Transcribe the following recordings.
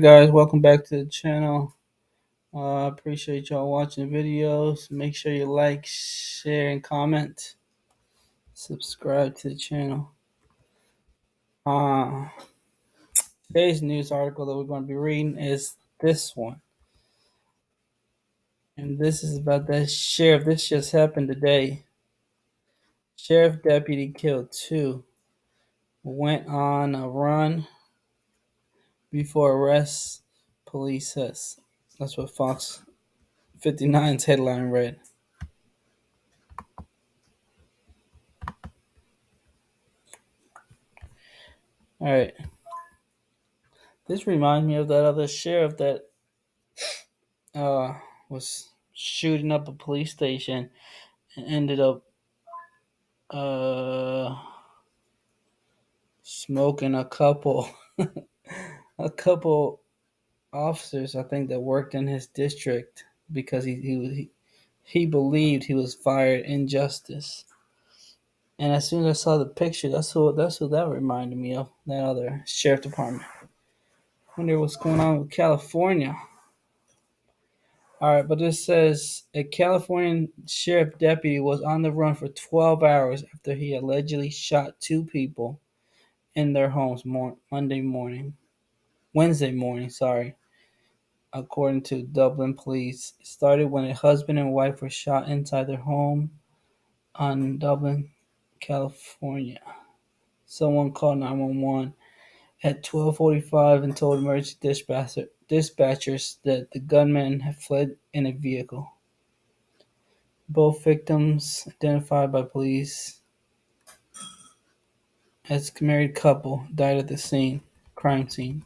Guys, welcome back to the channel. I appreciate y'all watching videos. Make sure you like, share, and comment. Subscribe to the channel. Uh, Today's news article that we're going to be reading is this one. And this is about that sheriff. This just happened today. Sheriff deputy killed two. Went on a run before arrest, police says. That's what Fox 59's headline read. All right. This reminds me of that other sheriff that uh, was shooting up a police station and ended up uh, smoking a couple officers, I think, that worked in his district because he believed he was fired injustice. And as soon as I saw the picture, that's what that reminded me of. That other sheriff department. Wonder what's going on with California. All right, but this says a California sheriff deputy was on the run for 12 hours after he allegedly shot two people in their homes Wednesday morning, sorry. According to Dublin police, it started when a husband and wife were shot inside their home on Dublin, California. Someone called 911 at 12:45 and told emergency dispatchers that the gunman had fled in a vehicle. Both victims, identified by police as a married couple, died at the crime scene.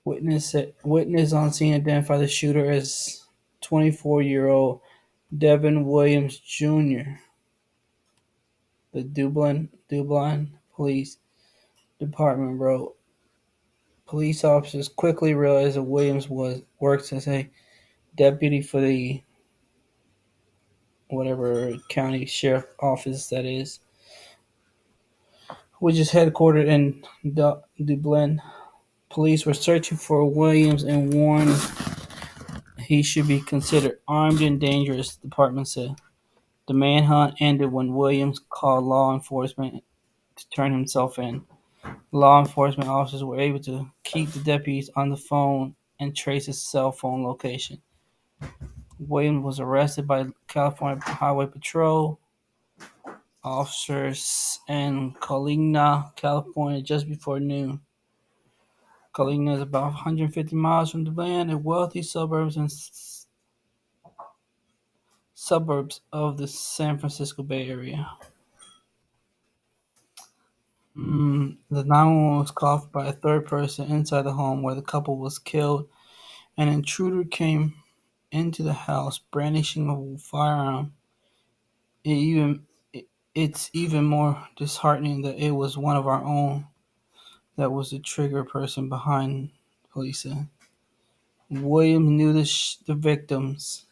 Witness on scene identified the shooter as 24-year-old Devin Williams Jr. The Dublin Police Department wrote. Police officers quickly realized that Williams works as a deputy for the whatever county sheriff office that is, which is headquartered in Dublin. Police were searching for Williams and warned he should be considered armed and dangerous, the department said. The manhunt ended when Williams called law enforcement to turn himself in. Law enforcement officers were able to keep the deputies on the phone and trace his cell phone location. Williams was arrested by California Highway Patrol officers in Colina, California, just before noon. Colina is about 150 miles from Dublin, a wealthy suburbs of the San Francisco Bay Area. The 911 was called by a third person inside the home where the couple was killed. An intruder came into the house brandishing a firearm. It's even more disheartening that it was one of our own that was the trigger person behind, police said. Williams knew the victims.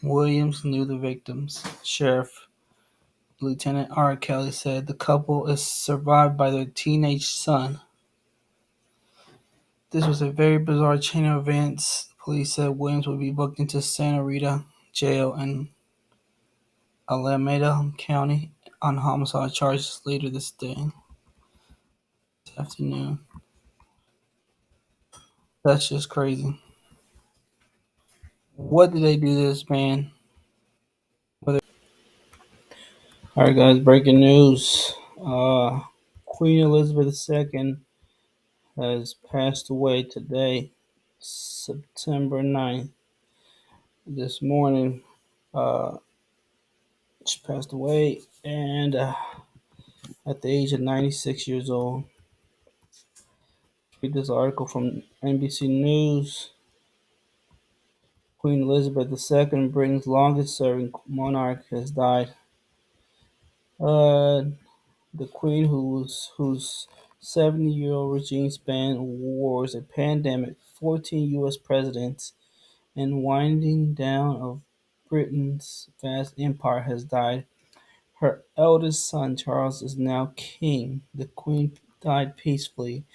Williams knew the victims. Sheriff Lieutenant R. Kelly said the couple is survived by their teenage son. This was a very bizarre chain of events. Police said Williams would be booked into Santa Rita Jail in Alameda County on homicide charges later this afternoon. That's just crazy. What did they do to this man? Alright, guys, breaking news. Queen Elizabeth II has passed away today, September 9th. This morning, uh, she passed away, and at the age of 96 years old. Read this article from NBC News. Queen Elizabeth II, Britain's longest-serving monarch, has died. The Queen, whose 70-year-old regime spanned wars, a pandemic, 14 U.S. presidents, and winding down of Britain's vast empire, has died. Her eldest son, Charles, is now king. The Queen died peacefully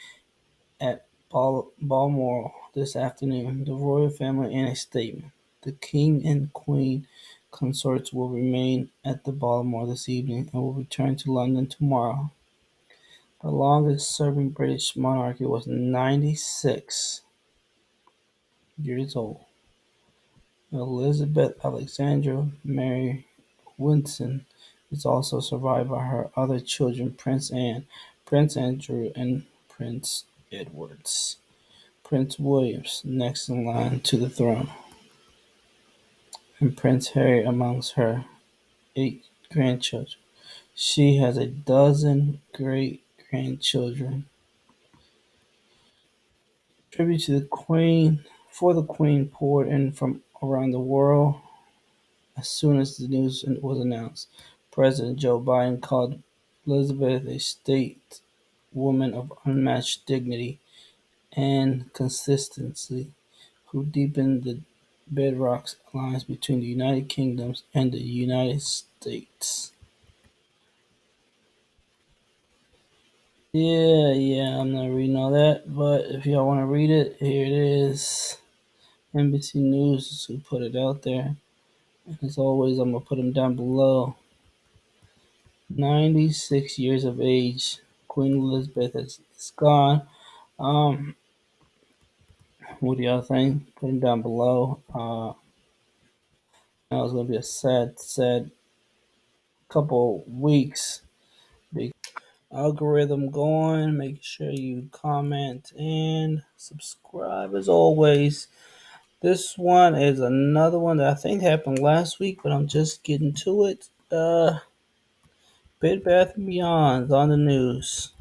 at Balmoral this afternoon, the royal family in a statement. The King and Queen consorts will remain at the Balmoral this evening and will return to London tomorrow. The longest-serving British monarch was 96 years old. Elizabeth Alexandra Mary Windsor is also survived by her other children, Prince Anne, Prince Andrew, and Prince Edward. Prince William's next in line to the throne, and Prince Harry amongst her 8 grandchildren. She has a dozen great-grandchildren. Tribute to the Queen for the Queen poured in from around the world as soon as the news was announced. President Joe Biden called Elizabeth a stateswoman of unmatched dignity and consistency, who deepened the bedrock alliance between the United Kingdom and the United States. Yeah, I'm not reading all that, but if y'all want to read it, here it is. NBC News is who put it out there. And as always, I'm going to put them down below. 96 years of age. Queen Elizabeth is gone. Um, what do y'all think? Put them down below. Now it's going to be a sad couple weeks. Big algorithm going. Make sure you comment and subscribe as always. This one is another one that I think happened last week, but I'm just getting to it. Bed Bath& Beyond is on the news.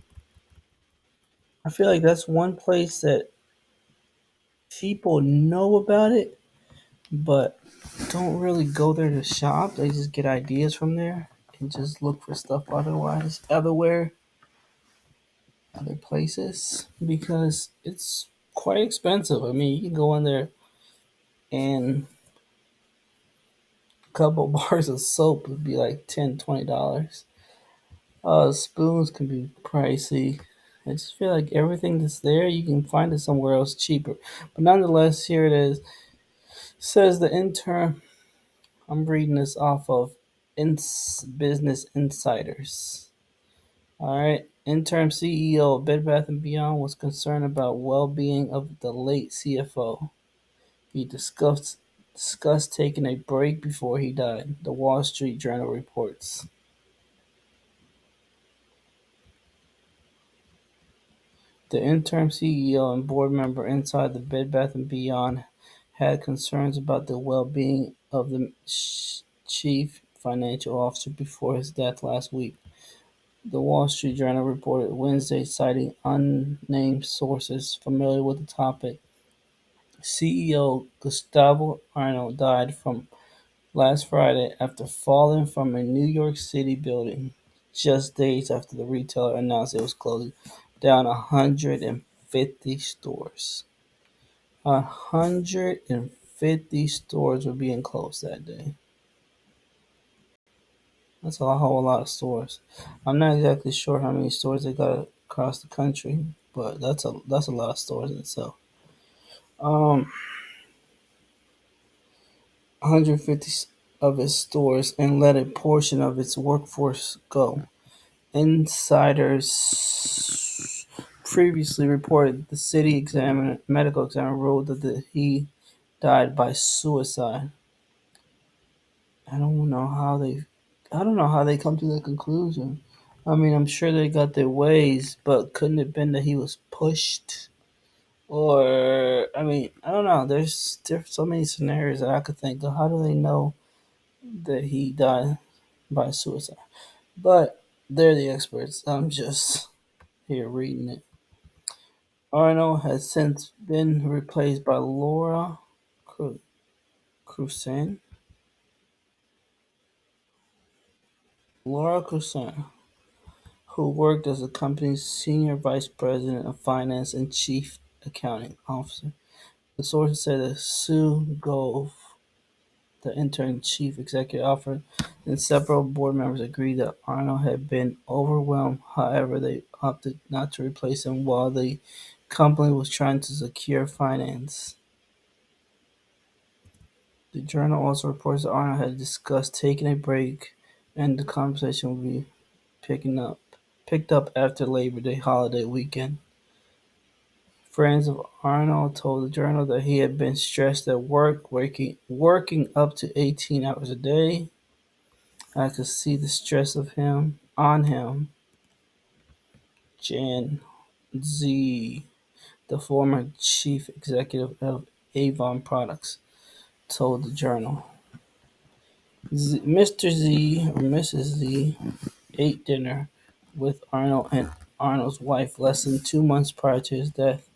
I feel like that's one place that people know about it, but don't really go there to shop. They just get ideas from there and just look for stuff other places, because it's quite expensive. I mean, you can go in there and a couple bars of soap would be like $10, $20. Spoons can be pricey. I just feel like everything that's there, you can find it somewhere else cheaper. But nonetheless, here it is. Says the intern. I'm reading this off of Business Insiders. All right. Interim CEO of Bed Bath& Beyond was concerned about well-being of the late CFO. He discussed taking a break before he died, the Wall Street Journal reports. The interim CEO and board member inside the Bed Bath& Beyond had concerns about the well-being of the chief financial officer before his death last week. The Wall Street Journal reported Wednesday, citing unnamed sources familiar with the topic. CEO Gustavo Arnold died from last Friday after falling from a New York City building, just days after the retailer announced it was closing down 150 stores. 150 stores were being closed that day. That's a whole lot of stores. I'm not exactly sure how many stores they got across the country, but that's a lot of stores in itself. 150 of its stores and let a portion of its workforce go. Insiders previously reported the medical examiner ruled that he died by suicide. I don't know how they I don't know how they come to that conclusion. I mean, I'm sure they got their ways, but couldn't it have been that he was pushed? Or, I mean, I don't know. There's so many scenarios that I could think of. How do they know that he died by suicide? But they're the experts. I'm just here reading it. Arnold has since been replaced by Cruzan. Laura Cruzan, who worked as the company's senior vice president of finance and chief accounting officer. The sources said that Sue Gove, the interim chief executive officer, and several board members agreed that Arnold had been overwhelmed. However, they opted not to replace him while the company was trying to secure finance. The journal also reports that Arnold had discussed taking a break and the conversation would be picked up after Labor Day holiday weekend. Friends of Arnold told the journal that he had been stressed at work, working up to 18 hours a day. I could see the stress of him on him. Jan Z, the former chief executive of Avon Products, told the journal. Mr. Z or Mrs. Z ate dinner with Arnold and Arnold's wife less than 2 months prior to his death.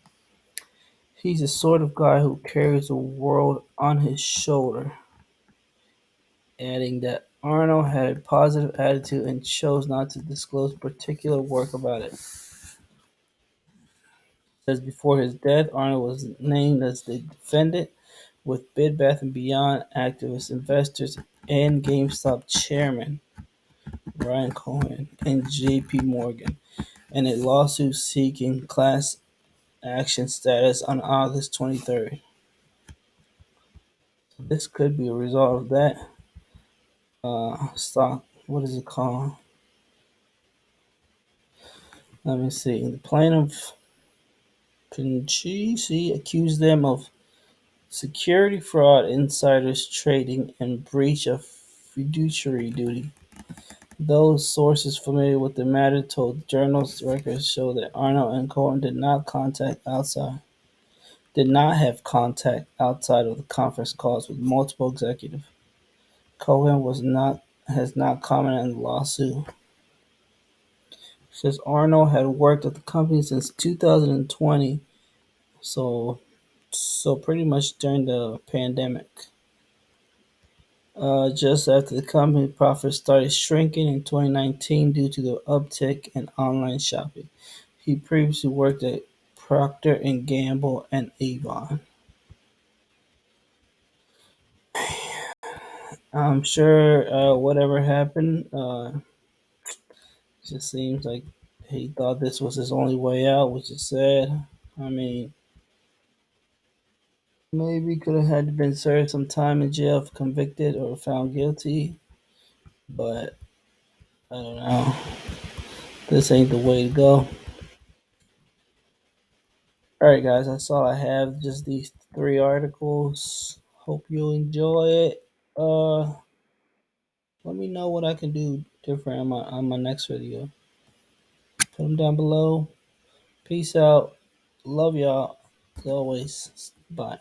He's the sort of guy who carries the world on his shoulder, adding that Arnold had a positive attitude and chose not to disclose particular work about it. Says before his death, Arnold was named as the defendant with Bedbath&beyond activist investors and GameStop chairman Ryan Cohen and J.P. Morgan in a lawsuit seeking class action status on August 23rd. This could be a result of that stock. What is it called? Let me see. The plaintiff Pinchisi accused them of security fraud, insiders trading, and breach of fiduciary duty. Those sources familiar with the matter told journals records show that Arnold and Cohen did not have contact outside of the conference calls with multiple executives. Cohen has not commented on the lawsuit. Says Arnold had worked at the company since 2020, so pretty much during the pandemic. Just after the company profits started shrinking in 2019 due to the uptick in online shopping. He previously worked at Procter and Gamble and Avon. I'm sure whatever happened, just seems like he thought this was his only way out, which is sad. I mean, maybe could have had been served some time in jail if convicted or found guilty, but I don't know. This ain't the way to go. All right, guys, that's all I have. Just these three articles. Hope you enjoy it. Let me know what I can do different on my next video. Put them down below. Peace out. Love y'all. As always. Bye.